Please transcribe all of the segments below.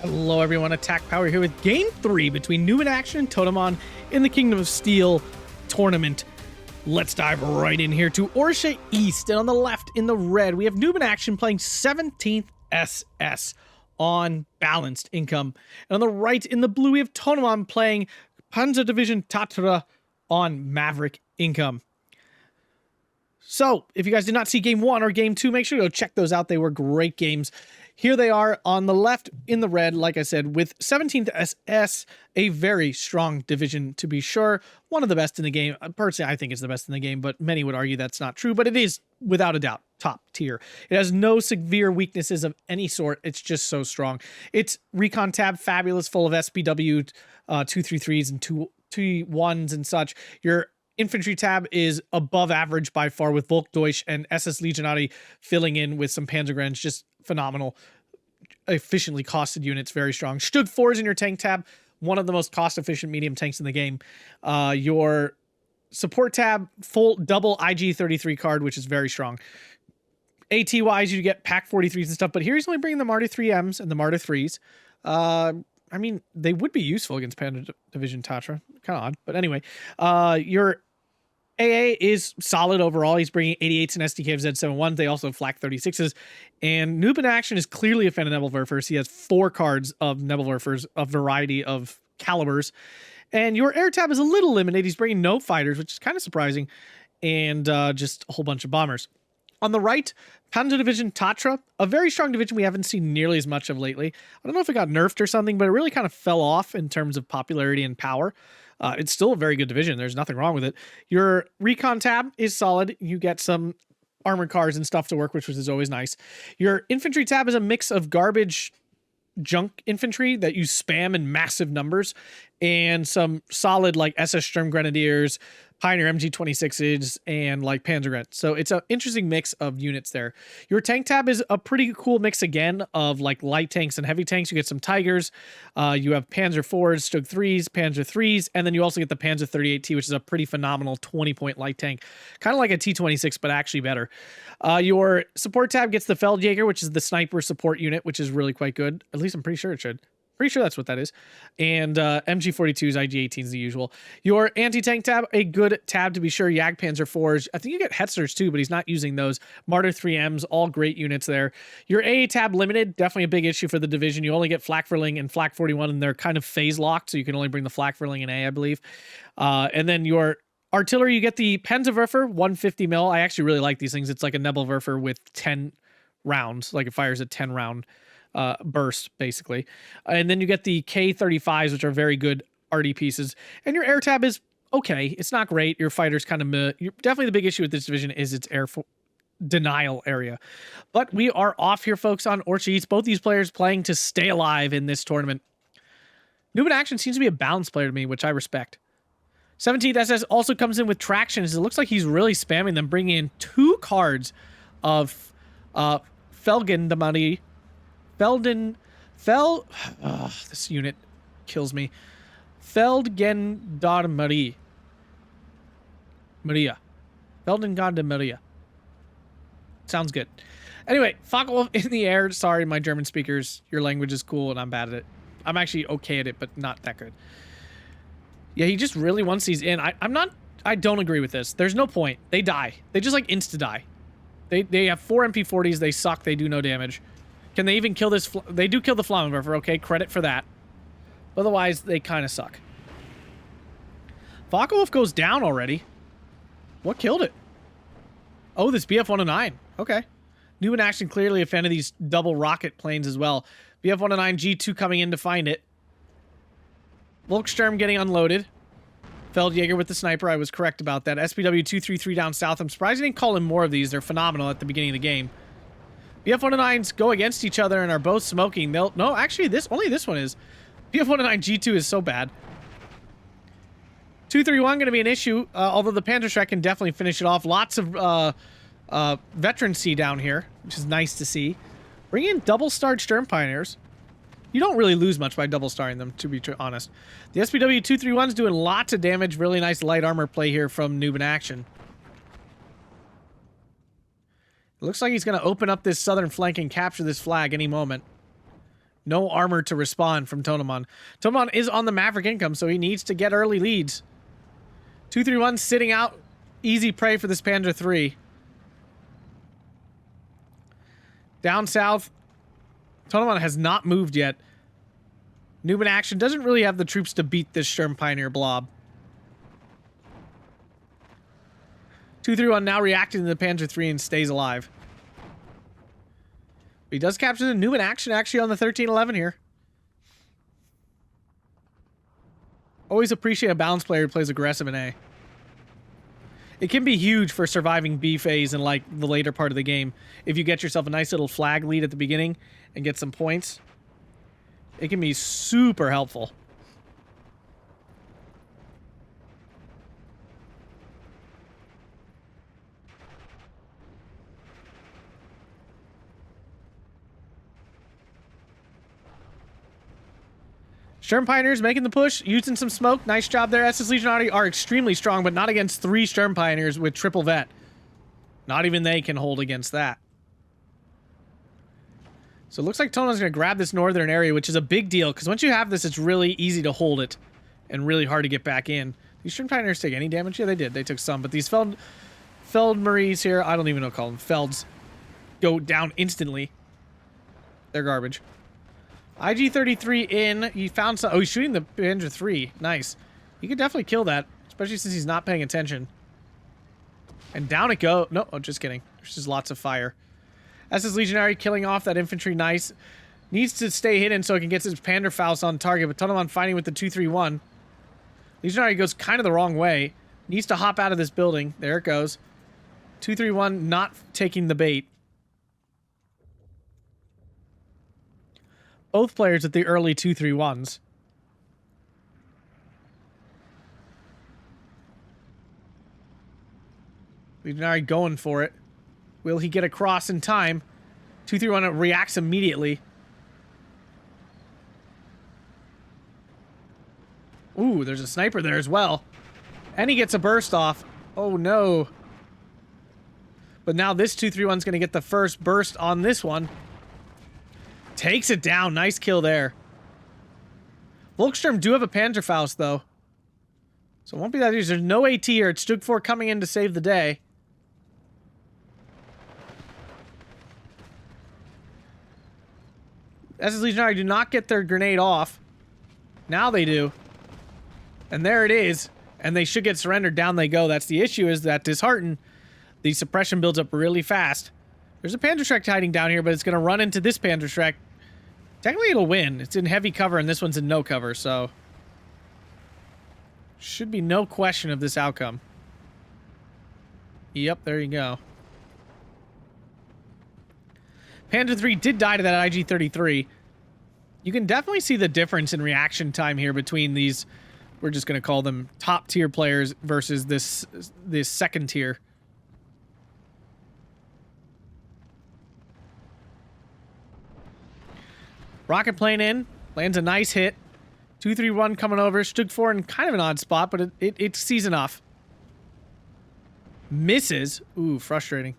Hello everyone, Attack Power here with Game 3 between NoobinAction and Tonnoman in the Kingdom of Steel tournament. Let's dive right in here to Orsha East, and on the left in the red we have NoobinAction playing 17th SS on balanced income. And on the right in the blue we have Tonnoman playing Panzerdivision Tatra on maverick income. So, if you guys did not see Game 1 or Game 2, make sure to go check those out. They were great games. Here they are on the left in the red, like I said, with 17th SS, a very strong division to be sure. One of the best in the game. Personally, I think it's the best in the game, but many would argue that's not true. But it is, without a doubt, top tier. It has no severe weaknesses of any sort. It's just so strong. Its recon tab, fabulous, full of SPW 233s and 2-1s and such. Your infantry tab is above average by far, with Volkdeutsch and SS Legionari filling in with some Panzergrens. Just phenomenal, efficiently costed units, very strong. Stug 4 is in your tank tab, one of the most cost-efficient medium tanks in the game. Your support tab, full double IG-33 card, which is very strong. AT-wise, you get Pack 43s and stuff, but here he's only bringing the Martyr 3Ms and the Martyr 3s. I mean, they would be useful against Panzerdivision Tatra. Kind of odd, but anyway. Your AA is solid overall. He's bringing 88s and SDK of Z71s. They also have Flak 36s. And NoobinAction is clearly a fan of Nebelwerfers. He has 4 cards of Nebelwerfers, a variety of calibers. And your air tab is a little limited. He's bringing no fighters, which is kind of surprising. And just a whole bunch of bombers. On the right, Panzerdivision Tatra, a very strong division we haven't seen nearly as much of lately. I don't know if it got nerfed or something, but it really kind of fell off in terms of popularity and power. It's still a very good division. There's nothing wrong with it. Your recon tab is solid. You get some armored cars and stuff to work, which is always nice. Your infantry tab is a mix of garbage junk infantry that you spam in massive numbers and some solid like SS Sturm Grenadiers, Pioneer MG26s, and like Panzergren. So it's an interesting mix of units there. Your tank tab is a pretty cool mix again of like light tanks and heavy tanks. You get some Tigers, you have Panzer 4s, Stug 3s, Panzer 3s, and then you also get the Panzer 38T, which is a pretty phenomenal 20-point light tank. Kind of like a T26, but actually better. Your support tab gets the Feldjäger, which is the sniper support unit, which is really quite good. At least I'm pretty sure it should. Pretty sure that's what that is. And MG42s, IG18s, the usual. Your anti-tank tab, a good tab to be sure. Jagdpanzer 4s. I think you get Hetzlers too, but he's not using those. Martyr 3Ms, all great units there. Your AA tab limited, definitely a big issue for the division. You only get Flak-Verling and Flak 41, and they're kind of phase locked, so you can only bring the Flak-Verling in A, I believe. And then your artillery, you get the Panzerwerfer, 150 mil. I actually really like these things. It's like a Nebelwerfer with 10 rounds, like it fires a 10 round burst basically. And then you get the K35s, which are very good RD pieces. And your air tab is okay. It's not great. Your fighters kind of definitely the big issue with this division is its air denial area. But we are off here, folks, on Orsha East. Both these players playing to stay alive in this tournament. NoobinAction seems to be a balanced player to me, which I respect. 17th SS also comes in with traction, as it looks like he's really spamming them, bringing in 2 cards of Felgendamari. This unit kills me. Feldgendarmerie. Feldgendarmerie. Sounds good. Anyway, Focke-Wulf in the air. Sorry, my German speakers. Your language is cool and I'm bad at it. I'm actually okay at it, but not that good. Yeah, he just really wants these in. I don't agree with this. There's no point. They die. They just like insta-die. They have 4 MP40s. They suck. They do no damage. Can they even kill this? They do kill the Flammenwerfer, okay? Credit for that. Otherwise, they kind of suck. Focke-Wulf goes down already. What killed it? Oh, this BF-109. Okay. NoobinAction clearly a fan of these double rocket planes as well. BF-109 G2 coming in to find it. Volkssturm getting unloaded. Feldjäger with the sniper. I was correct about that. SPW 233 down south. I'm surprised I didn't call in more of these. They're phenomenal at the beginning of the game. BF-109s go against each other and are both smoking. No, actually, only this one is. BF-109 G2 is so bad. 231 going to be an issue, although the Panzerschreck can definitely finish it off. Lots of veterancy down here, which is nice to see. Bring in double-starred Sturm Pioneers. You don't really lose much by double-starring them, to be honest. The SPW 231's doing lots of damage. Really nice light armor play here from NoobinAction. It looks like he's going to open up this southern flank and capture this flag any moment. No armor to respond from Tonnoman. Tonnoman is on the Maverick income, so he needs to get early leads. 231 sitting out. Easy prey for this Panzer III. Down south, Tonnoman has not moved yet. NoobinAction doesn't really have the troops to beat this Sturm Pioneer blob. 231 now reacting to the Panzer III and stays alive. He does capture the NoobinAction actually on the 1311 here. Always appreciate a balanced player who plays aggressive in A. It can be huge for surviving B phase in like the later part of the game. If you get yourself a nice little flag lead at the beginning and get some points, it can be super helpful. Sturm Pioneers making the push, using some smoke. Nice job there. SS Legionary are extremely strong, but not against 3 Sturm Pioneers with triple vet. Not even they can hold against that. So it looks like Tonnoman's going to grab this northern area, which is a big deal, because once you have this, it's really easy to hold it and really hard to get back in. These Sturm Pioneers take any damage? Yeah, they did. They took some, but these Feldmaries here, I don't even know what to call them. Felds go down instantly. They're garbage. IG-33 in. He found some... Oh, he's shooting the Panzer III. Nice. He could definitely kill that, especially since he's not paying attention. And down it go. No, oh, just kidding. There's just lots of fire. SS Legionary killing off that infantry. Nice. Needs to stay hidden so he can get his Panzerfaust on target, but Tonnoman fighting with the 231. Legionary goes kind of the wrong way. Needs to hop out of this building. There it goes. 231 not taking the bait. Both players at the early 231s. Legionary going for it. Will he get across in time? 231 reacts immediately. Ooh, there's a sniper there as well. And he gets a burst off. Oh no. But now this 231's going to get the first burst on this one. Takes it down. Nice kill there. Volkssturm do have a Panzerfaust, though. So it won't be that easy. There's no AT here. It's Stug 4 coming in to save the day. SS Legionary do not get their grenade off. Now they do. And there it is. And they should get surrendered. Down they go. That's the issue, is that disheartened. The suppression builds up really fast. There's a Panzerschreck hiding down here, but it's going to run into this Panzerschreck. Technically, it'll win. It's in heavy cover, and this one's in no cover, so... Should be no question of this outcome. Yep, there you go. Panzer III did die to that IG-33. You can definitely see the difference in reaction time here between these... We're just going to call them top-tier players versus this second tier. Rocket plane in, lands a nice hit. 231 coming over, Stug 4 in kind of an odd spot, but it sees enough. Misses. Ooh, frustrating.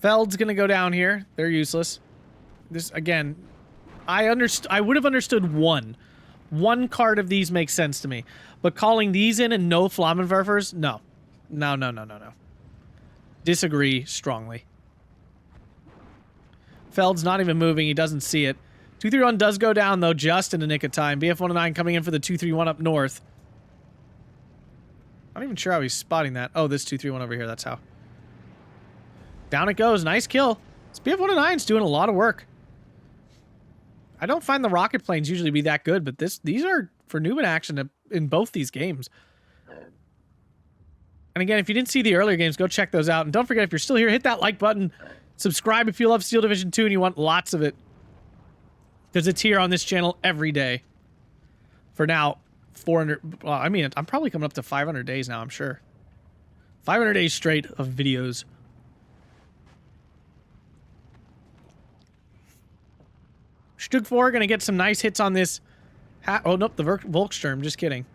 Feld's gonna go down here. They're useless. This again, I would have understood one. One card of these makes sense to me, but calling these in and no Flammenwerfers, no. No. Disagree strongly. Feld's not even moving. He doesn't see it. 231 does go down, though, just in the nick of time. BF-109 coming in for the 231 up north. I'm not even sure how he's spotting that. Oh, this 231 over here. That's how. Down it goes. Nice kill. This BF-109's doing a lot of work. I don't find the rocket planes usually be that good, but these are for NoobinAction in both these games. And again, if you didn't see the earlier games, go check those out. And don't forget, if you're still here, hit that like button. Subscribe if you love Steel Division 2 and you want lots of it. There's a tier on this channel every day. For now, 400... Well, I mean, I'm probably coming up to 500 days now, I'm sure. 500 days straight of videos. Stug 4 going to get some nice hits on this... Oh, nope, the Volkssturm. Just kidding.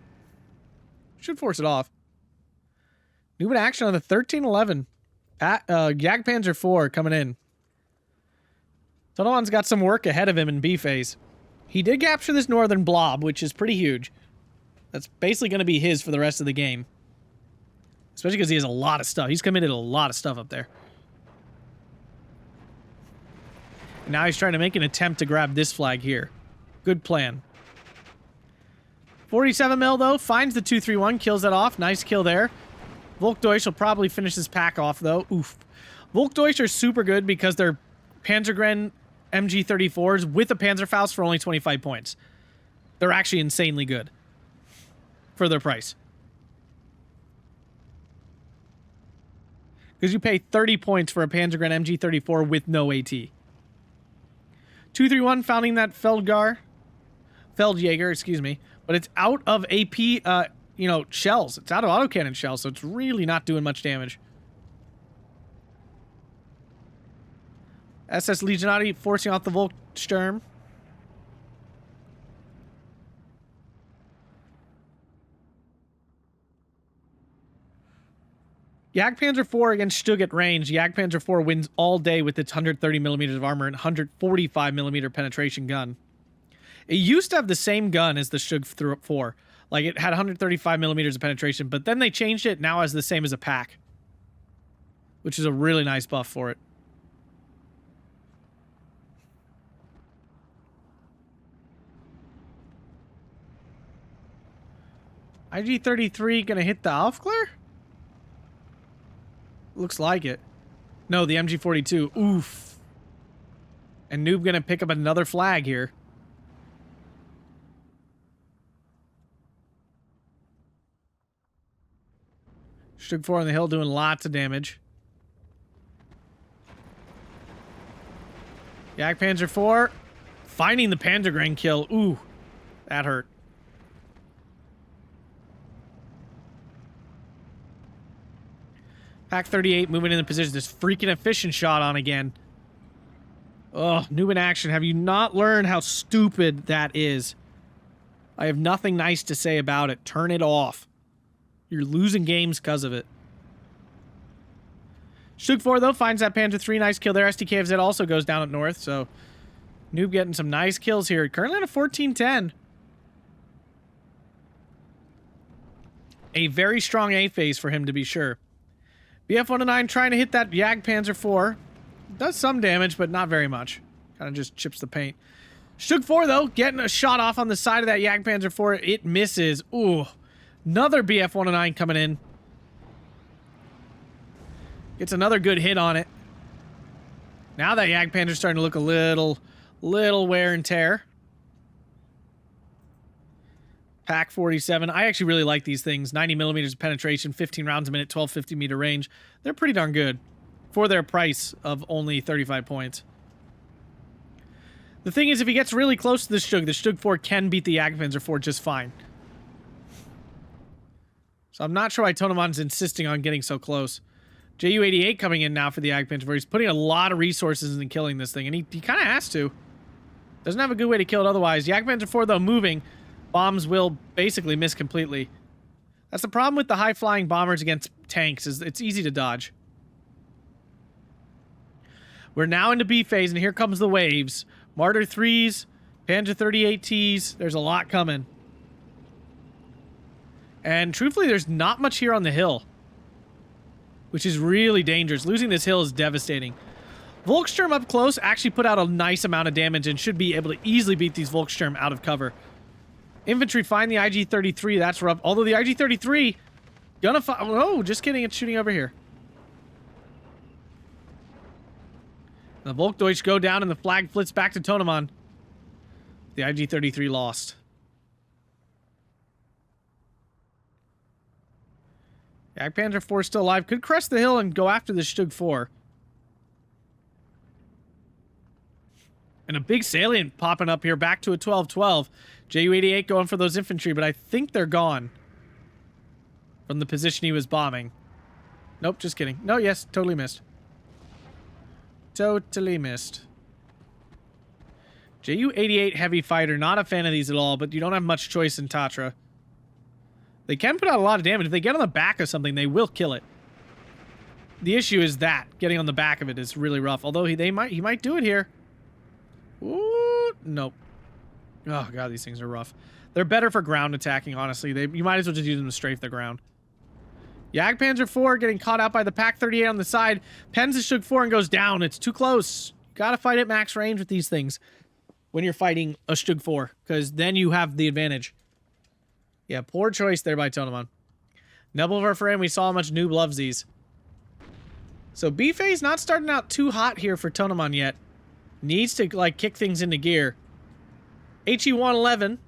Should force it off. NoobinAction on the 1311. Jagdpanzer 4 coming in. Tonnoman's got some work ahead of him in B phase. He did capture this northern blob, which is pretty huge. That's basically going to be his for the rest of the game. Especially because he has a lot of stuff. He's committed a lot of stuff up there. And now he's trying to make an attempt to grab this flag here. Good plan. 47 mil though, finds the 231, kills that off. Nice kill there. Volkdeutsch will probably finish this pack off though. Oof. Volkdeutsch are super good because they're Panzergren MG34s with a Panzerfaust for only 25 points. They're actually insanely good for their price. Because you pay 30 points for a Panzergren MG34 with no AT. 231 founding that Feldjäger, excuse me. But it's out of AP, shells. It's out of autocannon shells, so it's really not doing much damage. SS Legionati forcing out the Volkssturm. Jagdpanzer 4 against Stug at range. Jagdpanzer 4 wins all day with its 130 millimeters of armor and 145 millimeter penetration gun. It used to have the same gun as the Stug 4. Like, it had 135 millimeters of penetration, but then they changed it. Now has the same as a pack, which is a really nice buff for it. IG-33 gonna hit the Aufklärer? Looks like it. No, the MG-42. Oof. And Noob gonna pick up another flag here. Stug 4 on the hill doing lots of damage. Jagdpanzer 4 finding the Panzergren kill. Ooh, that hurt. Pack 38 moving in the position. This freaking efficient shot on again. Oh, NoobinAction, have you not learned how stupid that is? I have nothing nice to say about it. Turn it off. You're losing games because of it. Stug 4, though, finds that Panzer 3. Nice kill there. SDKFZ also goes down at north, so Noob getting some nice kills here. Currently at a 14-10. A very strong A phase for him, to be sure. BF-109 trying to hit that Jagdpanzer 4. Does some damage, but not very much. Kind of just chips the paint. Stug 4, though, getting a shot off on the side of that Jagdpanzer 4. It misses. Ooh. Another BF-109 coming in. Gets another good hit on it. Now that Jagdpanzer's starting to look a little wear and tear. Pack 47. I actually really like these things. 90 millimeters of penetration, 15 rounds a minute, 1250 meter range. They're pretty darn good for their price of only 35 points. The thing is, if he gets really close to the Stug 4 can beat the Jagdpanzer 4 just fine. So I'm not sure why Tonnoman's insisting on getting so close. JU-88 coming in now for the Jagdpanzer 4. He's putting a lot of resources into killing this thing, and he kind of has to. Doesn't have a good way to kill it otherwise. Jagdpanzer 4, though, moving. Bombs will basically miss completely. That's the problem with the high-flying bombers against tanks, is it's easy to dodge. We're now into B phase, and here comes the waves. Martyr 3s, Panzer 38Ts. There's a lot coming. And truthfully, there's not much here on the hill, which is really dangerous. Losing this hill is devastating. Volkssturm up close actually put out a nice amount of damage and should be able to easily beat these Volkssturm out of cover. Infantry find the IG-33. That's rough. Although the IG-33 gonna find... Oh, just kidding. It's shooting over here. The Volkdeutsch go down and the flag flits back to Tonnoman. The IG-33 lost. Jagdpanzer 4 still alive. Could crest the hill and go after the Stug 4. And a big salient popping up here back to a 12-12. JU-88 going for those infantry, but I think they're gone from the position he was bombing. Nope, just kidding. No, yes, totally missed. Totally missed. JU-88 heavy fighter, not a fan of these at all, but you don't have much choice in Tatra. They can put out a lot of damage. If they get on the back of something, they will kill it. The issue is that getting on the back of it is really rough. Although he might do it here. Ooh, nope. Oh god, these things are rough. They're better for ground attacking, honestly. You might as well just use them to strafe the ground. Jagdpanzer IV getting caught out by the Pak 38 on the side. Pens the Shug 4 and goes down. It's too close. You gotta fight at max range with these things when you're fighting a Shug 4, because then you have the advantage. Yeah, poor choice there by Tonnoman. Nebelwerfer, we saw how much Noob loves these. So B-Phase not starting out too hot here for Tonnoman yet. Needs to, like, kick things into gear. HE-111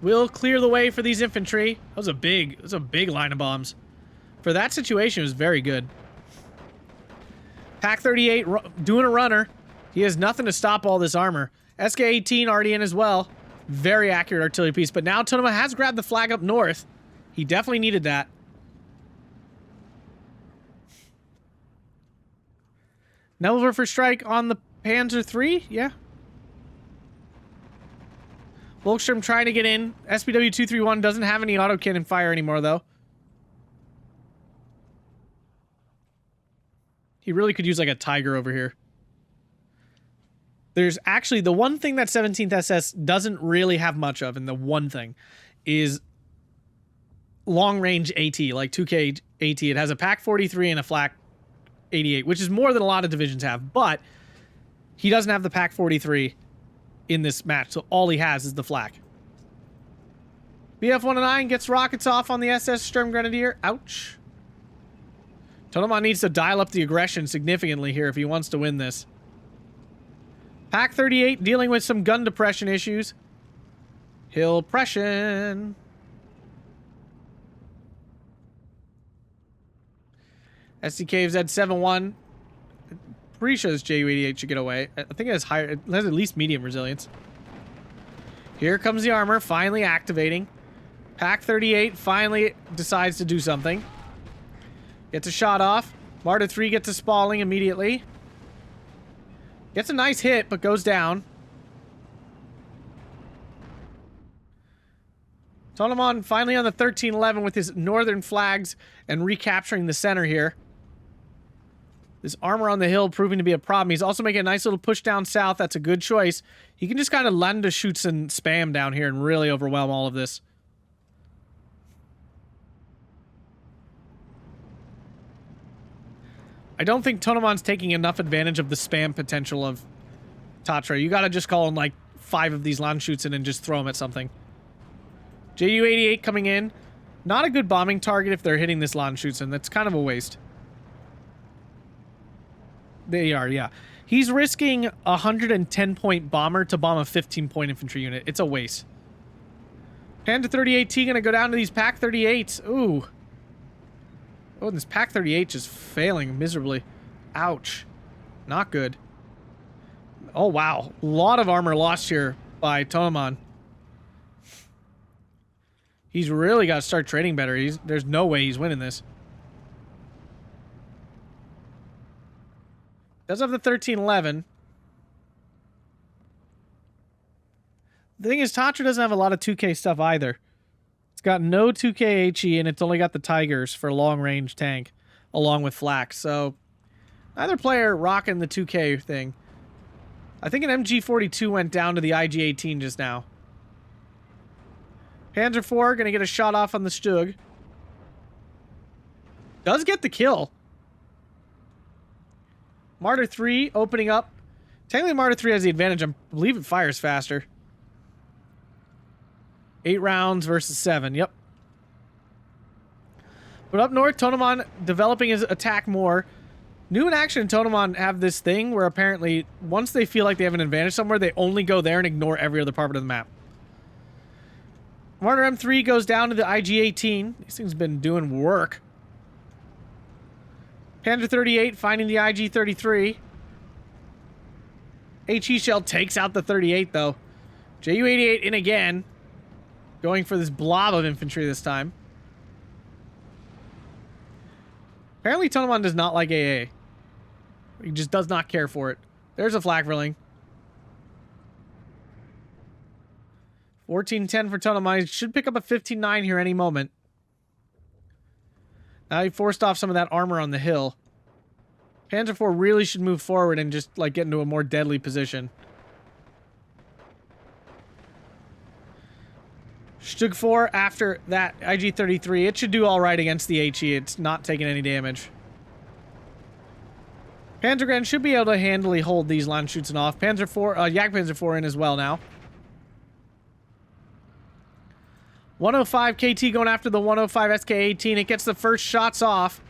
will clear the way for these infantry. That was a big line of bombs. For that situation, it was very good. Pak 38 doing a runner. He has nothing to stop all this armor. SK-18 already in as well. Very accurate artillery piece. But now Tonnoman has grabbed the flag up north. He definitely needed that. Nebelwerfer strike on the Panzer III? Yeah. Volkssturm trying to get in. SPW-231 doesn't have any autocannon fire anymore, though. He really could use, like, a Tiger over here. There's actually the one thing that 17th SS doesn't really have much of, and the one thing is long-range AT, like 2K AT. It has a Pak 43 and a Flak 88, which is more than a lot of divisions have, but he doesn't have the Pak 43 in this match, so all he has is the Flak. BF-109 gets rockets off on the SS Sturm Grenadier. Ouch. Tonnoman needs to dial up the aggression significantly here if he wants to win this. Pak 38 dealing with some gun depression issues. Hill pression. SDK of Z71. Pretty sure this JU-88 should get away. I think it has higher, it has at least medium resilience. Here comes the armor, finally activating. Pak 38 finally decides to do something. Gets a shot off. Marder 3 gets a spalling immediately. Gets a nice hit, but goes down. Tonnoman finally on the 1311 with his northern flags and recapturing the center here. This armor on the hill proving to be a problem. He's also making a nice little push down south. That's a good choice. He can just kind of land to shoots and spam down here and really overwhelm all of this. I don't think Tonnoman's taking enough advantage of the spam potential of Tatra. You gotta just call in like 5 of these land shoots and just throw them at something. JU-88 coming in. Not a good bombing target if they're hitting this land shoots, and that's kind of a waste. They are, yeah. He's risking a 110-point bomber to bomb a 15-point infantry unit. It's a waste. Panzer 38T gonna go down to these Pak 38s. Ooh. Oh, and this Pak 38 just failing miserably. Ouch. Not good. Oh, wow. A lot of armor lost here by Tonnoman. He's really got to start trading better. There's no way he's winning this. Does have the 1311. The thing is, Tatra doesn't have a lot of 2K stuff either. It's got no 2K HE, and it's only got the Tigers for long-range tank, along with Flak. So, neither player rocking the 2K thing. I think an MG42 went down to the IG-18 just now. Panzer IV gonna get a shot off on the Stug. Does get the kill. Marder 3 opening up. Technically, Marder 3 has the advantage. I believe it fires faster. 8 rounds versus 7. Yep. But up north, Tonnoman developing his attack more. NoobinAction and Tonnoman have this thing where apparently once they feel like they have an advantage somewhere, they only go there and ignore every other part of the map. Marder M3 goes down to the IG-18. These things have been doing work. Panzer 38 finding the IG-33. HE shell takes out the 38 though. JU-88 in again. Going for this blob of infantry this time. Apparently Tonnoman does not like AA. He just does not care for it. There's a flak rilling. 14-10 for Tonnoman. He should pick up a 15-9 here any moment. Now he forced off some of that armor on the hill. Panzer IV really should move forward and just, like, get into a more deadly position. Stug 4 after that IG-33. It should do alright against the HE. It's not taking any damage. Panzergren should be able to handily hold these Landshützen off. Panzer IV, Jagdpanzer IV in as well now. 105 KT going after the 105 SK-18. It gets the first shots off.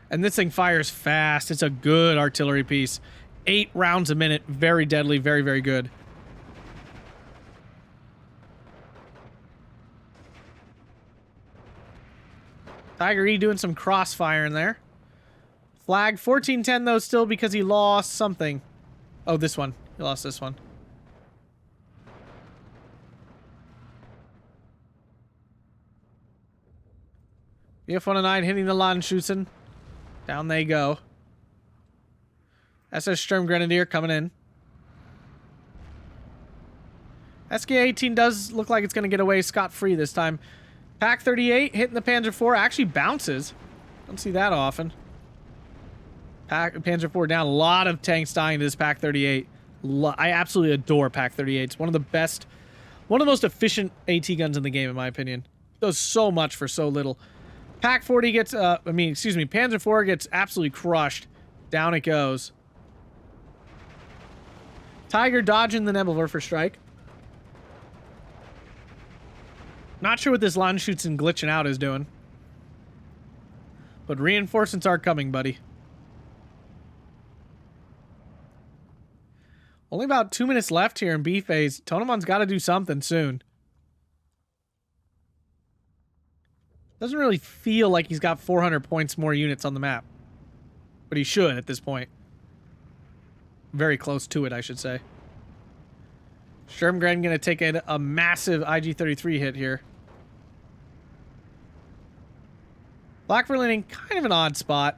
And this thing fires fast. It's a good artillery piece. 8 rounds a minute. Very deadly. Very, very good. Tiger E doing some crossfire in there. Flag 1410 though still because he lost something. Oh, this one. He lost this one. BF-109 hitting the Landshützen. Down they go. SS Sturmgrenadier coming in. SK-18 does look like it's going to get away scot-free this time. Pak-38 hitting the Panzer IV. Actually bounces. Don't see that often. Panzer IV down. A lot of tanks dying to this Pak-38. I absolutely adore Pak-38. It's one of the best, one of the most efficient AT guns in the game, in my opinion. Does so much for so little. Pak-40 gets, Panzer IV gets absolutely crushed. Down it goes. Tiger dodging the Nebelwerfer strike. Not sure what this Landshützen glitching out is doing. But reinforcements are coming, buddy. Only about 2 minutes left here in B phase. Tonnoman's got to do something soon. Doesn't really feel like he's got 400 points more units on the map. But he should at this point. Very close to it, I should say. Sturmgren going to take a massive IG-33 hit here. Blackverlin in kind of an odd spot.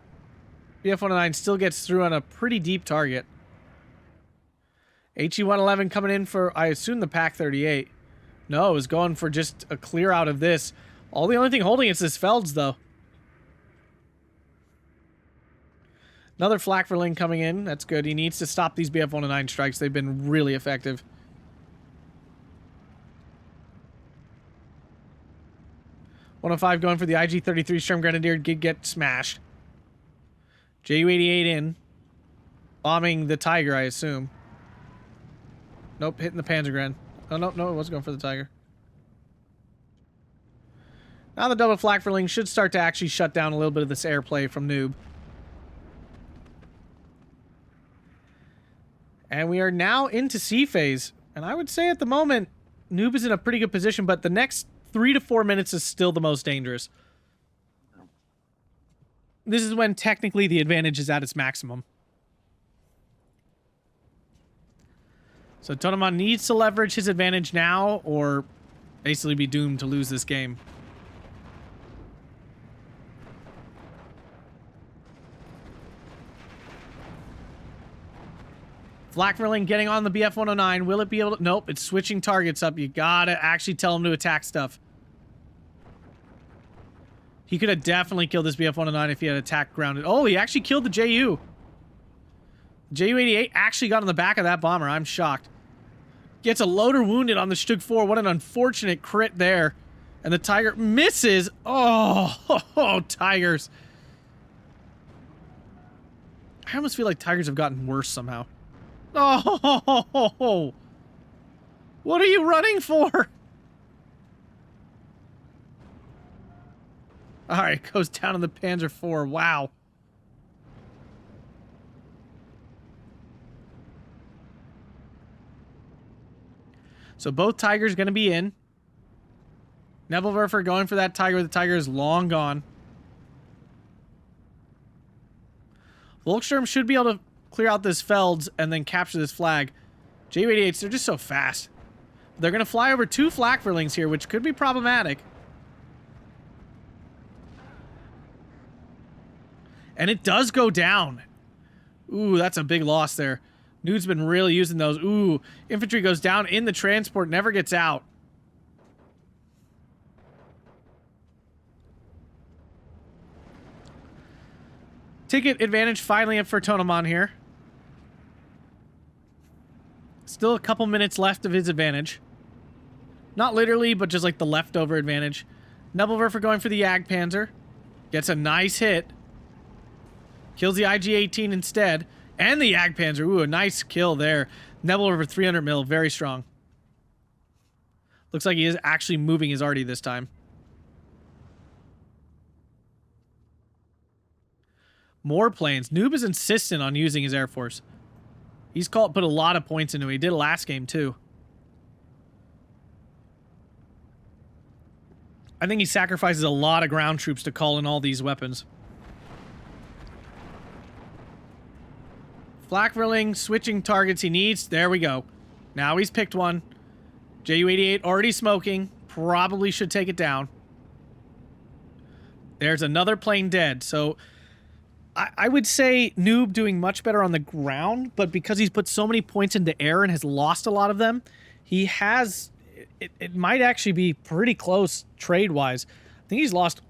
BF-109 still gets through on a pretty deep target. HE-111 coming in for, I assume, the Pak-38. No, it was going for just a clear out of this. The only thing holding it's this Felds, though. Another Flak-Verling coming in. That's good. He needs to stop these BF-109 strikes. They've been really effective. .105 going for the IG-33 Sturmgrenadier. Did get smashed. Ju-88 in. Bombing the Tiger, I assume. Nope, hitting the Panzergren. Oh, no, it wasn't going for the Tiger. Now the double Flak-Verling should start to actually shut down a little bit of this airplay from Noob. And we are now into C phase. And I would say at the moment, Noob is in a pretty good position, but the next 3 to 4 minutes is still the most dangerous. This is when technically the advantage is at its maximum. So Tonnoman needs to leverage his advantage now or basically be doomed to lose this game. Flak-Verling getting on the BF-109. Will it be able to... Nope, it's switching targets up. You gotta actually tell him to attack stuff. He could have definitely killed this BF-109 if he had attack grounded. Oh, he actually killed the JU. Ju-88 actually got on the back of that bomber. I'm shocked. Gets a loader wounded on the Stug 4. What an unfortunate crit there. And the Tiger misses. Oh, Tigers. I almost feel like Tigers have gotten worse somehow. Oh, what are you running for? All right, goes down on the Panzer IV. Wow. So both Tigers going to be in. Nebelwerfer going for that Tiger. The Tiger is long gone. Volkssturm should be able to clear out this Felds and then capture this flag. Ju-88s, they're just so fast. They're going to fly over 2 Flak-Verlings here, which could be problematic. And it does go down. Ooh, that's a big loss there. Noob's been really using those. Ooh, infantry goes down in the transport, never gets out. Ticket advantage finally up for Tonnoman here. Still a couple minutes left of his advantage. Not literally, but just like the leftover advantage. Nebelwerfer going for the Jagdpanzer. Gets a nice hit. Kills the IG-18 instead. And the Jagdpanzer. Ooh, a nice kill there. Nebelwerfer 300 mil, very strong. Looks like he is actually moving his arty this time. More planes. Noob is insistent on using his Air Force. He's put a lot of points into it. He did it last game, too. I think he sacrifices a lot of ground troops to call in all these weapons. Flak drilling, switching targets he needs. There we go. Now he's picked one. Ju-88 already smoking. Probably should take it down. There's another plane dead. So I would say Noob doing much better on the ground, but because he's put so many points into air and has lost a lot of them, he has... It might actually be pretty close trade-wise. I think he's lost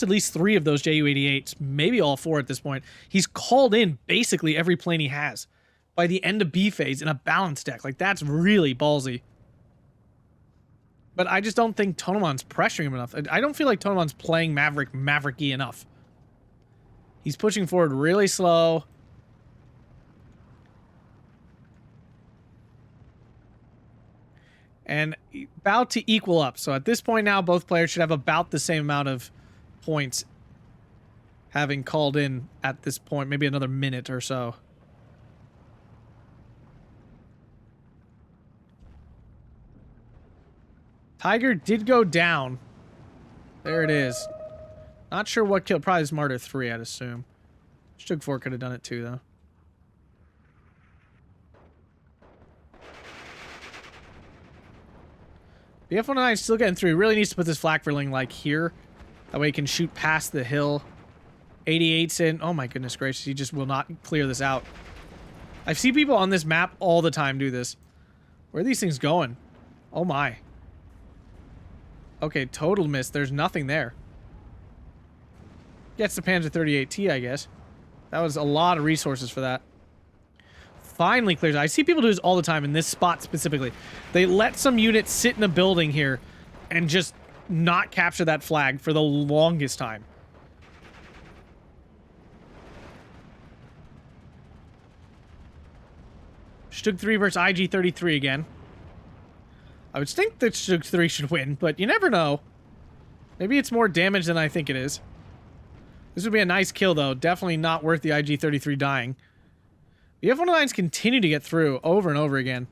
at least 3 of those Ju-88s, maybe all 4 at this point. He's called in basically every plane he has by the end of B phase in a balanced deck. Like, that's really ballsy. But I just don't think Tonnoman's pressuring him enough. I don't feel like Tonnoman's playing Maverick-y enough. He's pushing forward really slow. And about to equal up. So at this point now, both players should have about the same amount of points having called in at this point. Maybe another minute or so. Tiger did go down. There it is. Not sure what killed. Probably Martyr 3, I'd assume. Stug 4 could have done it too, though. The F-109 is still getting through. He really needs to put this flak drilling like here. That way he can shoot past the hill. 88's in. Oh my goodness gracious. He just will not clear this out. I see people on this map all the time do this. Where are these things going? Oh my. Okay, total miss. There's nothing there. Gets the Panzer 38T, I guess. That was a lot of resources for that. Finally clears. I see people do this all the time in this spot specifically. They let some units sit in a building here and just not capture that flag for the longest time. Stug 3 versus IG-33 again. I would think that Stug 3 should win, but you never know. Maybe it's more damage than I think it is. This would be a nice kill, though. Definitely not worth the IG-33 dying. The F-109s continue to get through over and over again.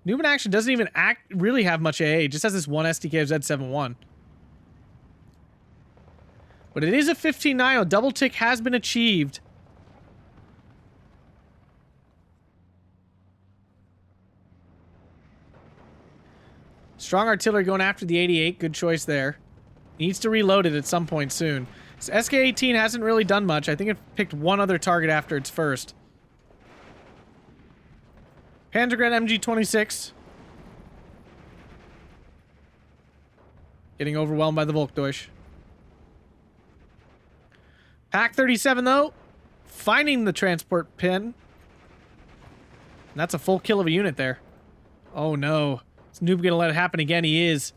NoobinAction doesn't even really have much AA. It just has this one SDK of Z71. But it is a 15-9. Double tick has been achieved. Strong artillery going after the 88. Good choice there. Needs to reload it at some point soon. So SK-18 hasn't really done much. I think it picked one other target after its first. Panzergren MG-26. Getting overwhelmed by the Volkdeutsch. Pak-37, though. Finding the transport pin. And that's a full kill of a unit there. Oh, no. Is Noob gonna let it happen again? He is.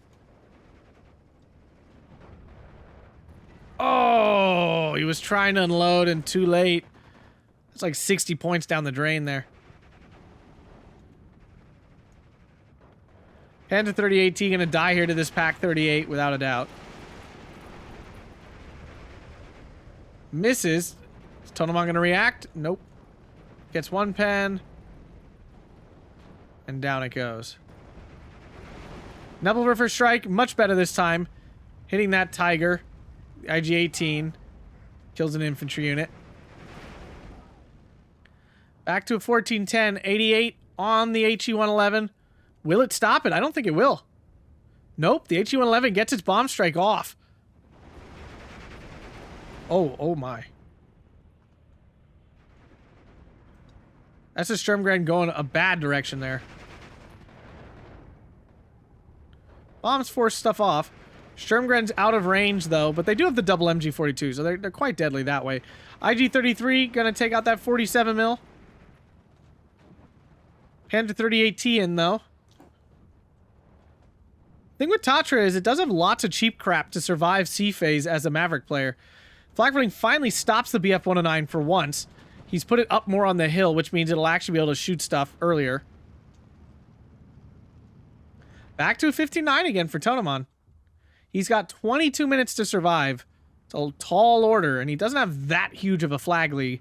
Oh, he was trying to unload and too late. It's like 60 points down the drain there. Panzer 38T gonna die here to this Pak-38 without a doubt. Misses. Is Tonnoman gonna react? Nope. Gets one pen. And down it goes. Nebelwerfer strike, much better this time. Hitting that Tiger. IG-18 kills an infantry unit. Back to a 14-10. 88 on the HE-111. Will it stop it? I don't think it will. Nope, the HE-111 gets its bomb strike off. Oh my. That's a Sturmgren going a bad direction there. Bombs force stuff off. Sturmgren's out of range, though, but they do have the double MG42, so they're quite deadly that way. IG-33 gonna take out that 47 mil. Panzer 38T in, though. Thing with Tatra is it does have lots of cheap crap to survive sea phase as a Maverick player. Flak finally stops the BF-109 for once. He's put it up more on the hill, which means it'll actually be able to shoot stuff earlier. Back to a 59 again for Tonnoman. He's got 22 minutes to survive. It's a tall order, and he doesn't have that huge of a flag lead.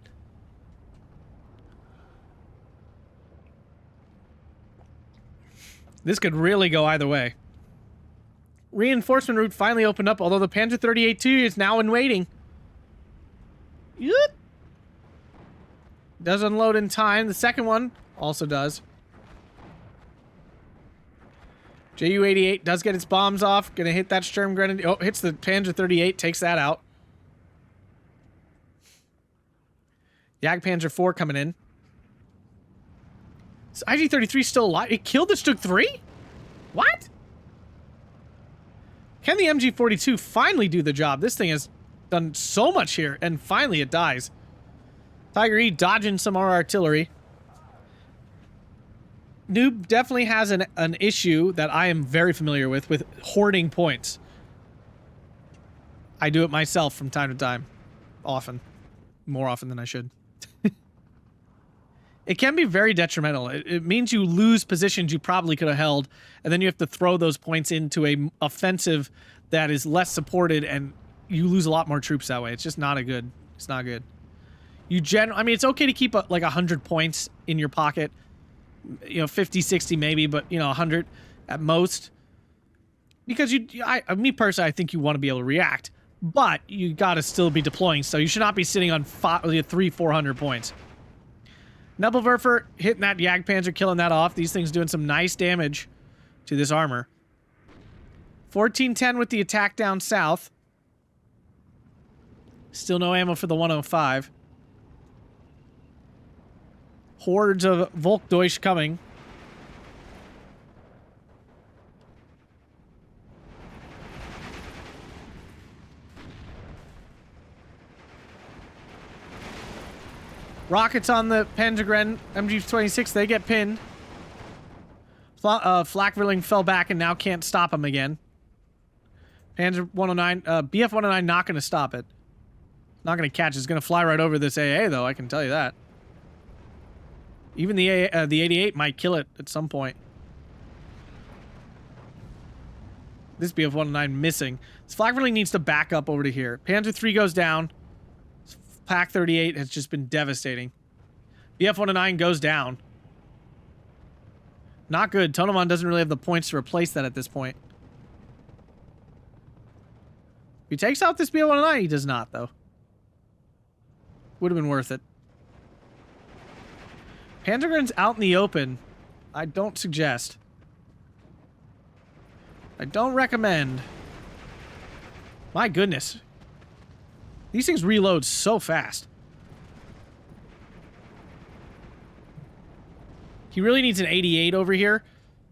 This could really go either way. Reinforcement route finally opened up, although the Panzer 38-2 is now in waiting. Yep. Does unload in time. The second one also does. Ju-88 does get its bombs off. Gonna hit that Sturmgren. Oh, hits the Panzer 38. Takes that out. Jagdpanzer IV coming in. Is IG-33 still alive? It killed the Stug 3? What? Can the MG-42 finally do the job? This thing has done so much here, and finally it dies. Tiger E dodging some more artillery. Noob definitely has an issue that I am very familiar with hoarding points. I do it myself from time to time. Often. More often than I should. It can be very detrimental. It means you lose positions you probably could have held, and then you have to throw those points into a offensive that is less supported, and you lose a lot more troops that way. It's just not a good. It's not good. I mean, it's okay to keep like 100 points in your pocket. You know, 50, 60 maybe, but you know, 100 at most. Because me personally, I think you want to be able to react, but you got to still be deploying. So you should not be sitting on 300-400 points. Nebelwerfer hitting that Jagdpanzer, killing that off. These things doing some nice damage to this armor. 1410 with the attack down south. Still no ammo for the 105. Hordes of Volkdeutsch coming. Rockets on the Panzergren MG-26. They get pinned. Flak fell back and now can't stop him again. Panzer 109. BF-109 not going to stop it. Not going to catch it. It's going to fly right over this AA, though. I can tell you that. Even the 88 might kill it at some point. This BF-109 missing. This Flak needs to back up over to here. Panzer 3 goes down. Pack 38 has just been devastating. BF-109 goes down. Not good. Tonnoman doesn't really have the points to replace that at this point. If he takes out this BF-109, he does not, though. Would have been worth it. Panzergren's out in the open. I don't suggest. I don't recommend. My goodness. These things reload so fast. He really needs an 88 over here.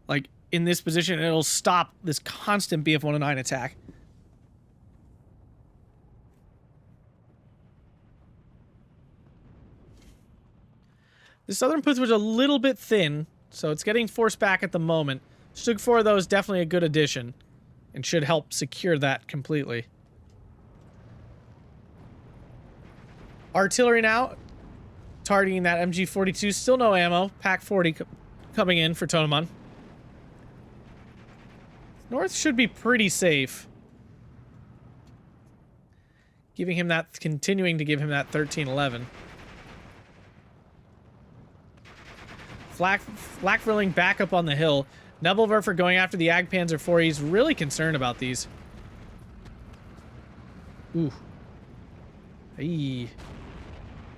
Like, in this position, it'll stop this constant BF-109 attack. The southern push was a little bit thin, so it's getting forced back at the moment. Stug 4, though, is definitely a good addition and should help secure that completely. Artillery now, targeting that MG-42. Still no ammo. Pack 40 coming in for Tonnoman. North should be pretty safe. Continuing to give him that 1311. Flak drilling back up on the hill. Nebelwerfer going after the Jagdpanzer IV. He's really concerned about these. Ooh. Hey.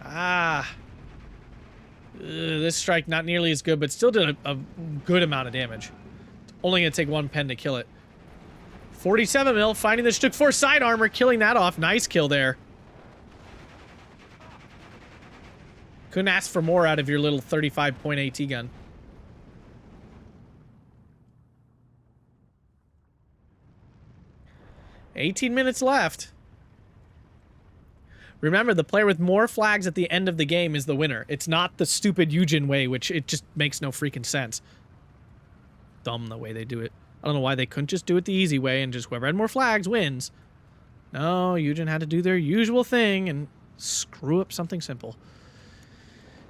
Ah. This strike not nearly as good, but still did a good amount of damage. Only gonna take one pen to kill it. 47 mil, finding the Stug 4 side armor, killing that off. Nice kill there. Couldn't ask for more out of your little 35-point AT gun. 18 minutes left. Remember, the player with more flags at the end of the game is the winner. It's not the stupid Eugen way, which it just makes no freaking sense. Dumb the way they do it. I don't know why they couldn't just do it the easy way and just whoever had more flags wins. No, Eugen had to do their usual thing and screw up something simple.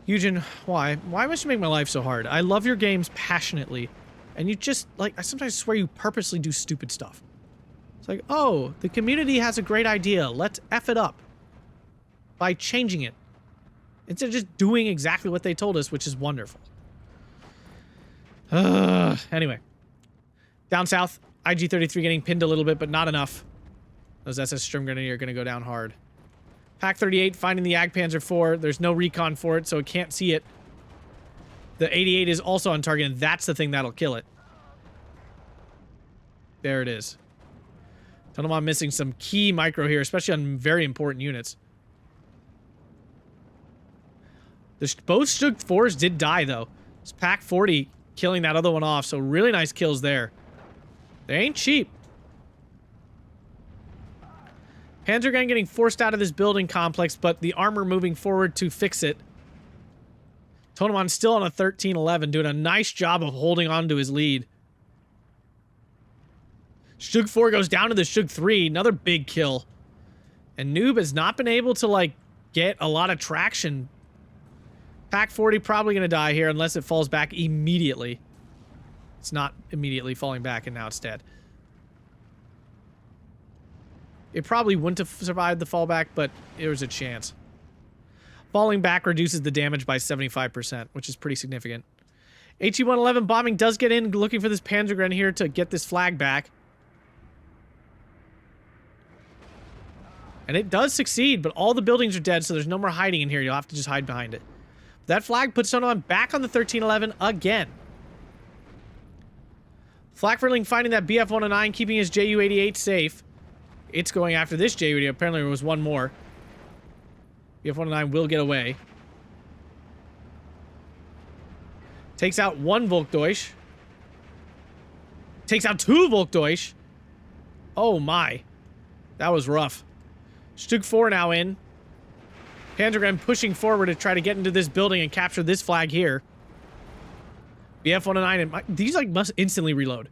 Eugen, why? Why must you make my life so hard? I love your games passionately. And you just, like, I sometimes swear you purposely do stupid stuff. It's like, oh, the community has a great idea. Let's F it up by changing it. Instead of just doing exactly what they told us, which is wonderful. Anyway. Down south, IG-33 getting pinned a little bit, but not enough. Those SS Sturmgrenadier are going to go down hard. Pak-38 finding the Jagdpanzer IV. There's no recon for it, so it can't see it. The 88 is also on target, and that's the thing that'll kill it. There it is. Tonnoman missing some key micro here, especially on very important units. Both Stug 4s did die, though. It's Pak-40 killing that other one off, so really nice kills there. They ain't cheap. Panzergun getting forced out of this building complex, but the armor moving forward to fix it. Tonnoman still on a 13-11, doing a nice job of holding on to his lead. Stug 4 goes down to the Stug 3, another big kill. And Noob has not been able to, like, get a lot of traction. Pak-40 probably going to die here unless it falls back immediately. It's not immediately falling back, and now it's dead. It probably wouldn't have survived the fallback, but there was a chance. Falling back reduces the damage by 75%, which is pretty significant. HE-111 bombing does get in, looking for this Panzergren here to get this flag back. And it does succeed, but all the buildings are dead, so there's no more hiding in here. You'll have to just hide behind it. That flag puts Tonnoman back on the 13-11 again. Flakverling finding that BF-109, keeping his Ju-88 safe. It's going after this Ju-88. Apparently there was one more. BF-109 will get away. Takes out one Volkdeutsch. Takes out two Volkdeutsch. Oh my. That was rough. Stug 4 now in. Panzergren pushing forward to try to get into this building and capture this flag here. BF-109 and these like must instantly reload.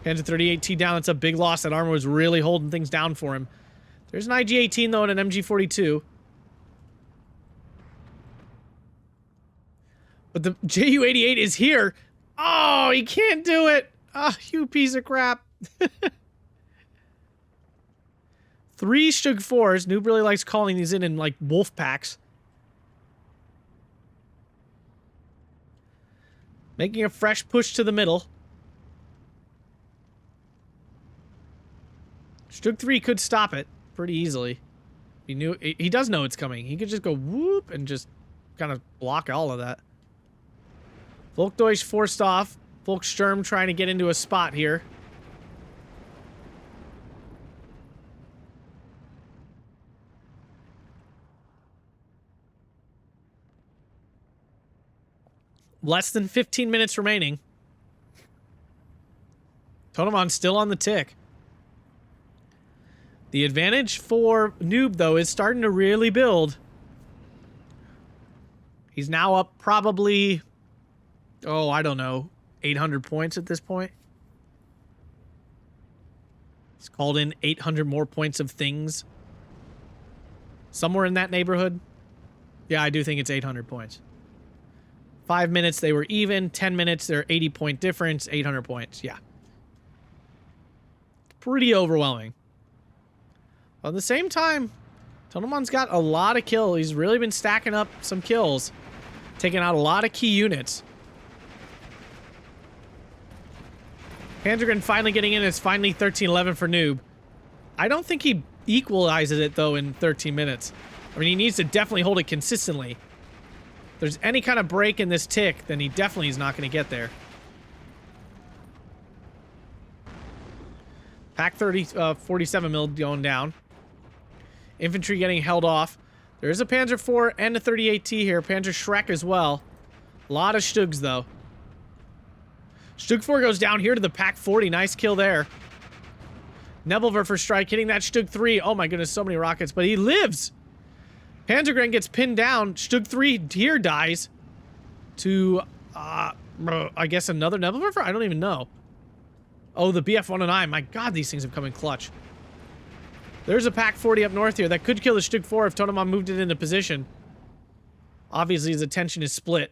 Panzer 38T down. That's a big loss. That armor was really holding things down for him. There's an IG-18 though and an MG-42. But the Ju-88 is here. Oh, he can't do it. Oh, you piece of crap. 3 Stug 4s. Noob really likes calling these in like wolf packs. Making a fresh push to the middle. Stug 3 could stop it pretty easily. He does know it's coming. He could just go whoop and just kind of block all of that. Volkdeutsch forced off. Volkssturm trying to get into a spot here. Less than 15 minutes remaining. Tonnoman's still on the tick. The advantage for Noob, though, is starting to really build. He's now up probably, oh, I don't know, 800 points at this point. He's called in 800 more points of things. Somewhere in that neighborhood. Yeah, I do think it's 800 points. 5 minutes, they were even. 10 minutes, they're 80-point difference. 800 points, yeah. Pretty overwhelming. At the same time, Tonnoman's got a lot of kills. He's really been stacking up some kills. Taking out a lot of key units. Panzergren finally getting in. It's finally 13-11 for Noob. I don't think he equalizes it, though, in 13 minutes. I mean, he needs to definitely hold it consistently. If there's any kind of break in this tick, then he definitely is not going to get there. Pak 47 mil going down. Infantry getting held off. There's a Panzer IV and a 38T here. Panzer Shrek as well. A lot of Stugs, though. Stug 4 goes down here to the Pack 40. Nice kill there. Nebelwerfer strike hitting that Stug 3. Oh my goodness, so many rockets, but he lives. Panzergren gets pinned down. Stug 3 here dies to, I guess another Nebelwerfer? I don't even know. Oh, the BF-109. My god, these things have come in clutch. There's a Pack 40 up north here that could kill the Stug 4 if Tonnoman moved it into position. Obviously, his attention is split.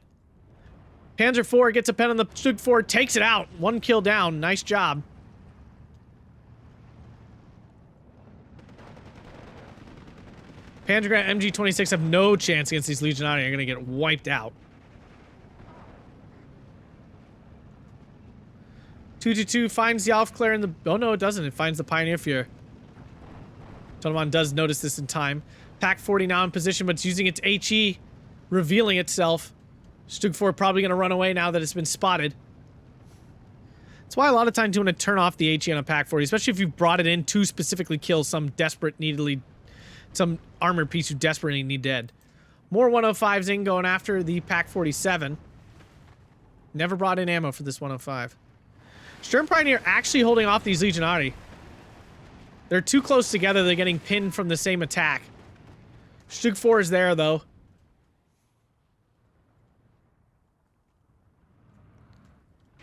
Panzer 4 gets a pen on the Stug 4, takes it out. 1 kill down. Nice job. Panzergren MG-26 have no chance against these Legionari. They're going to get wiped out. 222 finds the Aufklär in the... Oh, no, it doesn't. It finds the Pioneer Fear. Tonnoman does notice this in time. Pack 40 now in position, but it's using its HE, revealing itself. Stug 4 probably going to run away now that it's been spotted. That's why a lot of times you want to turn off the HE on a Pack 40, especially if you've brought it in to specifically kill some some armored piece you desperately need dead. More 105s in going after the Pack 47. Never brought in ammo for this 105. Sturm Pioneer actually holding off these Legionari. They're too close together. They're getting pinned from the same attack. Stug 4 is there, though.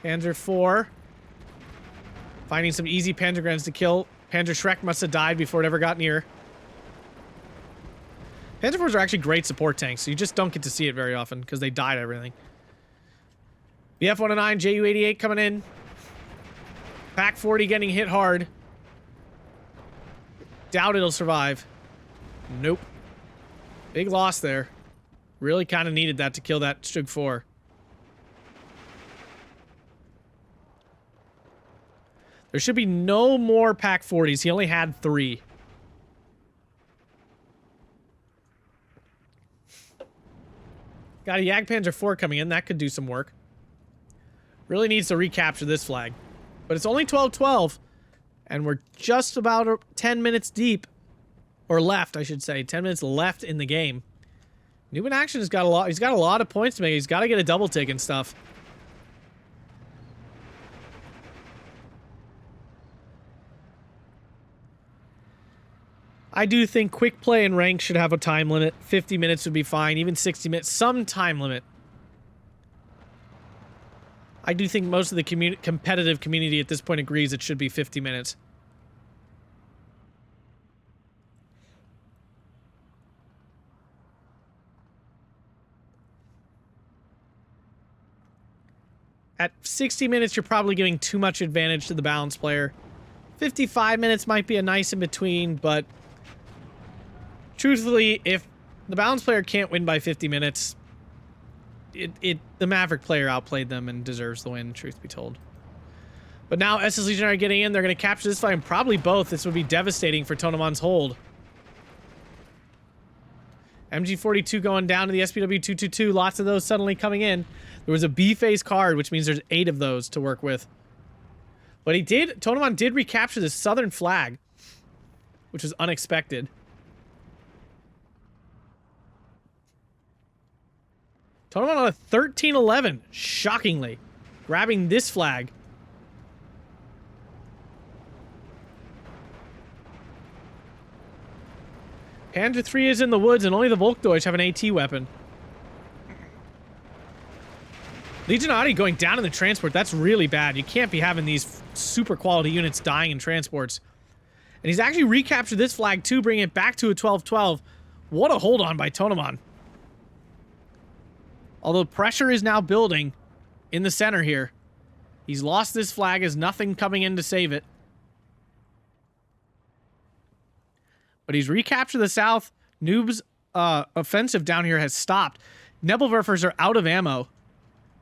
Panzer 4. Finding some easy Panzergrens to kill. Panzer Schreck must have died before it ever got near. Panzer 4s are actually great support tanks, so you just don't get to see it very often because they died everything. BF-109, Ju-88 coming in. Pack 40 getting hit hard. Doubt it'll survive. Nope. Big loss there. Really kind of needed that to kill that Stug 4. There should be no more Pack 40s. He only had 3. Got a Jagdpanzer 4 coming in. That could do some work. Really needs to recapture this flag. But it's only 12-12. And we're just about 10 minutes deep. Or left, I should say. 10 minutes left in the game. NoobinAction has got a lot. He's got a lot of points to make. He's got to get a double tick and stuff. I do think quick play and rank should have a time limit. 50 minutes would be fine. Even 60 minutes. Some time limit. I do think most of the competitive community at this point agrees it should be 50 minutes. At 60 minutes, you're probably giving too much advantage to the balanced player. 55 minutes might be a nice in between, but truthfully, if the balanced player can't win by 50 minutes, the Maverick player outplayed them and deserves the win, truth be told. But now SS Legionary getting in, they're going to capture this fight, and probably both. This would be devastating for Tonnoman's hold. MG42 going down to the SPW-222. Lots of those suddenly coming in. There was a B-phase card, which means there's 8 of those to work with. But Tonnoman did recapture the southern flag, which was unexpected. Tonnoman on a 13-11, shockingly. Grabbing this flag. Panzer 3 is in the woods, and only the Volkdeutsch have an AT weapon. Legionati going down in the transport, that's really bad. You can't be having these super quality units dying in transports. And he's actually recaptured this flag too, bringing it back to a 12-12. What a hold on by Tonnoman. Although pressure is now building in the center here. He's lost this flag as nothing coming in to save it. But he's recaptured the south. Noob's offensive down here has stopped. Nebelwerfers are out of ammo,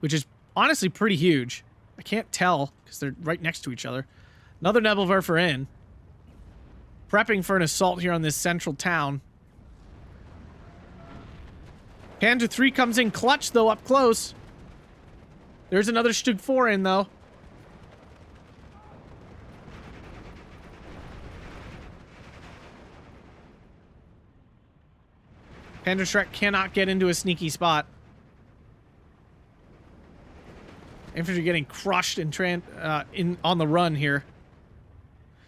which is honestly pretty huge. I can't tell because they're right next to each other. Another Nebelwerfer in. Prepping for an assault here on this central town. Panzer 3 comes in clutch, though, up close. There's another Stug 4 in, though. Panzer Schreck cannot get into a sneaky spot. Infantry getting crushed on the run here.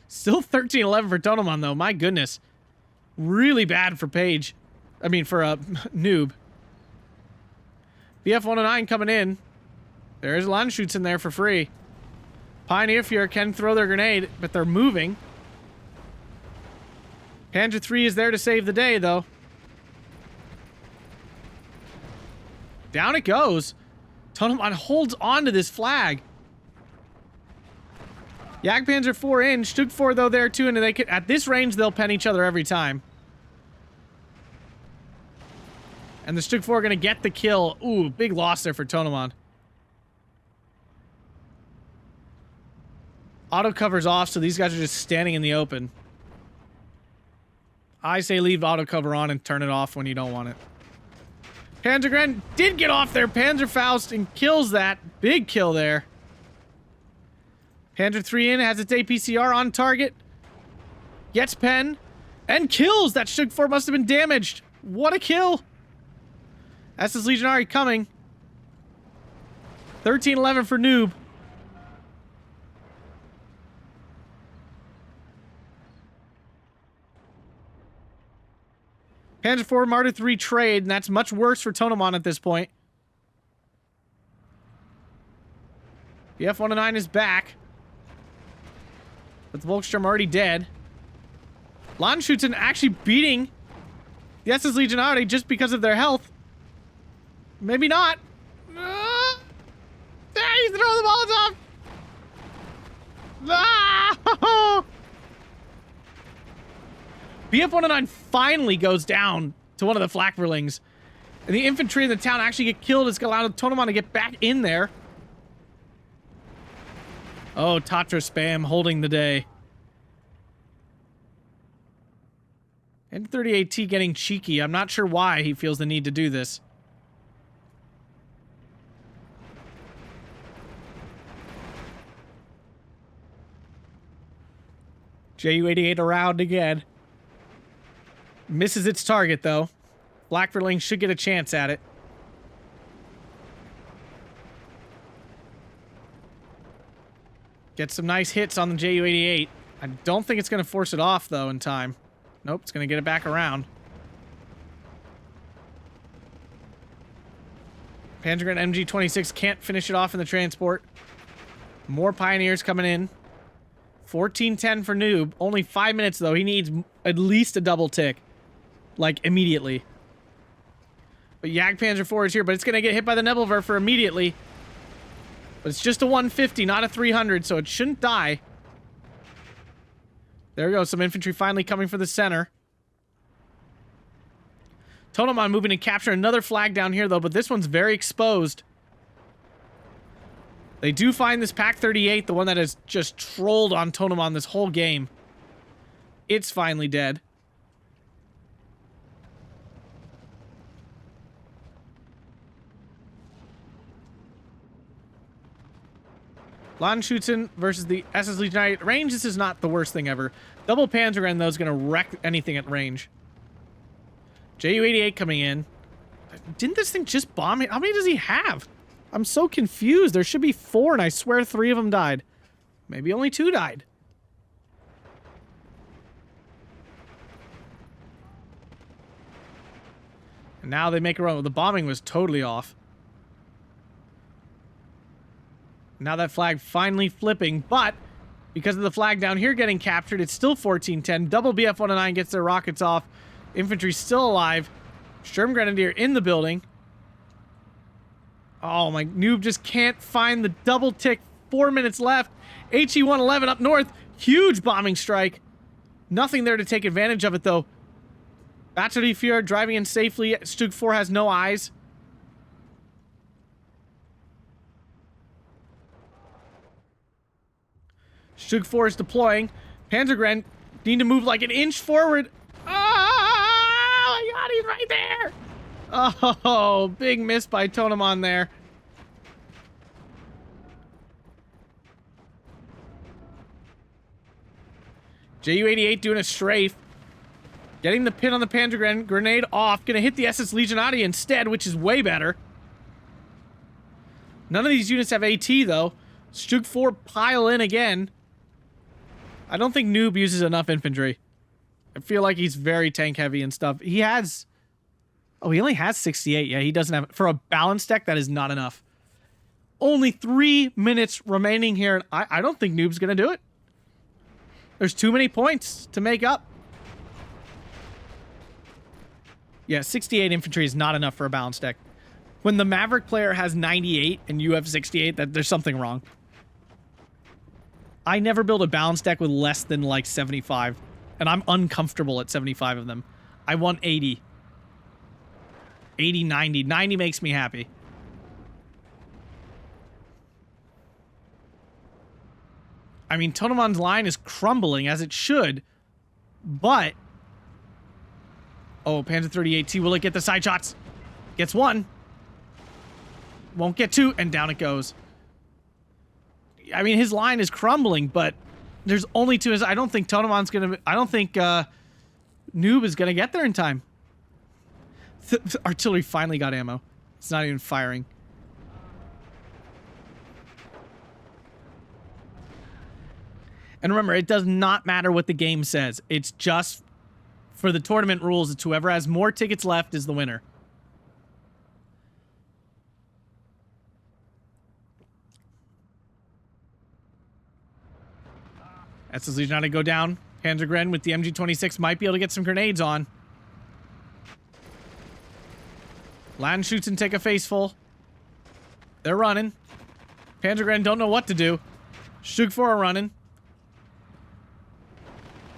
Still 13-11 for Tonnoman, though. My goodness. Really bad for Paige. I mean, for Noob. BF-109 coming in. There's Landshoots in there for free. Pioneer Fuhrer can throw their grenade, but they're moving. Panzer III is there to save the day, though. Down it goes. Tonnoman holds on to this flag. Jagdpanzer 4 in. Stug 4, though, there, too. And they can, at this range, they'll pen each other every time. And the Stug 4 are going to get the kill. Ooh, big loss there for Tonnoman. Auto cover's off, so these guys are just standing in the open. I say leave auto cover on and turn it off when you don't want it. Panzergren did get off there. Panzerfaust and kills that. Big kill there. Panzer 3 in, has its APCR on target. Gets pen. And kills! That Stug 4 must have been damaged. What a kill! SS Legionary coming. 13-11 for Noob. Panzer 4 Martyr 3 trade, and that's much worse for Tonnoman at this point. The F-109 is back. But the Volkssturm already dead. Landshooten actually beating the SS Legionary just because of their health. Maybe not. He's throwing the Molotov. Ah! BF-109 finally goes down to one of the Flakverlings. And the infantry in the town actually get killed. It's allowed Tonnoman to get back in there. Oh, Tatra spam holding the day. And 38T getting cheeky. I'm not sure why he feels the need to do this. Ju-88 around again. Misses its target, though. Flakverling should get a chance at it. Get some nice hits on the Ju-88. I don't think it's going to force it off, though, in time. Nope, it's going to get it back around. Panzergren MG-26 can't finish it off in the transport. More Pioneers coming in. 14-10 for Noob. Only 5 minutes, though. He needs at least a double tick. Like, immediately. But Jagdpanzer 4 is here, but it's going to get hit by the Nebelwerfer immediately. But it's just a 150, not a 300, so it shouldn't die. There we go. Some infantry finally coming for the center. Tonnoman moving to capture another flag down here, though, but this one's very exposed. They do find this Pack 38, the one that has just trolled on Tonnoman this whole game. It's finally dead. Landshooten versus the SS Legionary at range. This is not the worst thing ever. Double Panzergren, though, is going to wreck anything at range. Ju-88 coming in. Didn't this thing just bomb it? How many does he have? I'm so confused. There should be 4, and I swear 3 of them died. Maybe only 2 died. And now they make a run. The bombing was totally off. Now that flag finally flipping, but because of the flag down here getting captured, it's still 14-10. Double BF-109 gets their rockets off. Infantry still alive. Sturmgrenadier in the building. Oh, my Noob just can't find the double tick. 4 minutes left. HE-111 up north. Huge bombing strike. Nothing there to take advantage of it, though. Panzerdivision driving in safely. Stug 4 has no eyes. Stug 4 is deploying. Panzergren need to move like an inch forward. Oh, my God, he's right there. Oh, big miss by Tonnoman there. Ju-88 doing a strafe. Getting the pin on the Panzergren. Grenade off. Gonna hit the SS Legionati instead, which is way better. None of these units have AT, though. Stug 4 pile in again. I don't think Noob uses enough infantry. I feel like he's very tank heavy and stuff. He has... Oh, he only has 68. Yeah, he doesn't have... For a balanced deck, that is not enough. Only 3 minutes remaining here. And I don't think Noob's going to do it. There's too many points to make up. Yeah, 68 infantry is not enough for a balanced deck. When the Maverick player has 98 and you have 68, there's something wrong. I never build a balanced deck with less than like 75. And I'm uncomfortable at 75 of them. I want 80. 80, 90. 90 makes me happy. I mean, Tonnoman's line is crumbling, as it should. But... Oh, Panzer 38T, will it get the side shots? Gets one. Won't get two, and down it goes. I mean, his line is crumbling, but there's only two. I don't think Tonnoman's gonna... I don't think Noob is gonna get there in time. Artillery finally got ammo. It's not even firing. And remember, it does not matter what the game says. It's just... For the tournament rules, it's whoever has more tickets left is the winner. SS Legion to go down. Panzergren with the MG26 might be able to get some grenades on. Land shoots and take a face full. They're running. Panzergren don't know what to do. Stug 4 are running.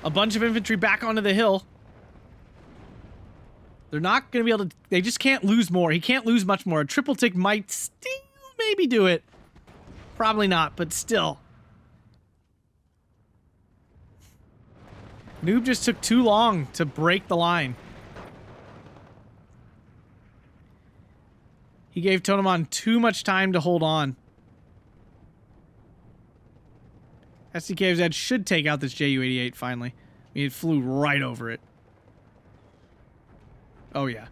A bunch of infantry back onto the hill. They're not going to be able to... They just can't lose more. He can't lose much more. A triple tick might still maybe do it. Probably not, but still. Noob just took too long to break the line. He gave Tonnoman too much time to hold on. SDKZ should take out this Ju-88 finally. I mean, it flew right over it. Oh, yeah.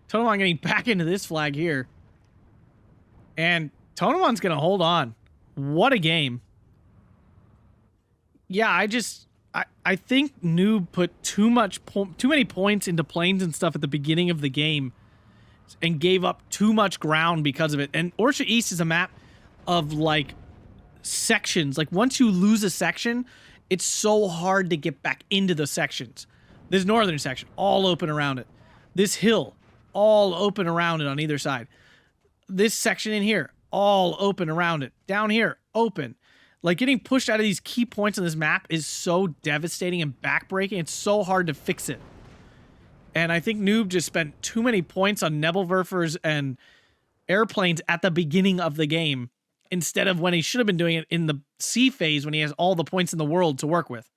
Tonnoman getting back into this flag here. And Tonnoman's going to hold on. What a game. Yeah, I think Noob put too many points into planes and stuff at the beginning of the game and gave up too much ground because of it. And Orsha East is a map of, like, sections. Like, once you lose a section, it's so hard to get back into the sections. This northern section, all open around it. This hill, all open around it on either side. This section in here, all open around it. Down here, open. Like, getting pushed out of these key points on this map is so devastating and backbreaking. It's so hard to fix it. And I think Noob just spent too many points on Nebelwerfers and airplanes at the beginning of the game instead of when he should have been doing it in the sea phase when he has all the points in the world to work with.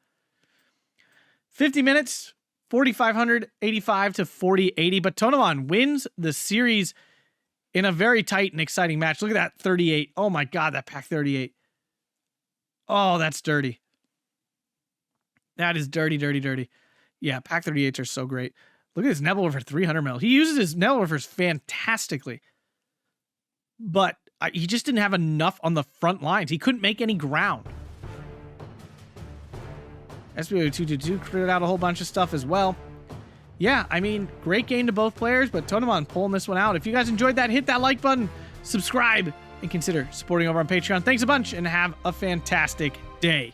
50 minutes, 4,585 to 4,080, but Tonnoman wins the series in a very tight and exciting match. Look at that 38. Oh my God, that Pack 38. Oh, that's dirty. That is dirty, dirty, dirty. Yeah, Pack 38s are so great. Look at his Nebelwerfer 300 mil. He uses his Nebelwerfers fantastically. But he just didn't have enough on the front lines. He couldn't make any ground. SBO222 cleared out a whole bunch of stuff as well. Yeah, I mean, great game to both players, but Tonnoman pulling this one out. If you guys enjoyed that, hit that like button, subscribe, and consider supporting over on Patreon. Thanks a bunch, and have a fantastic day.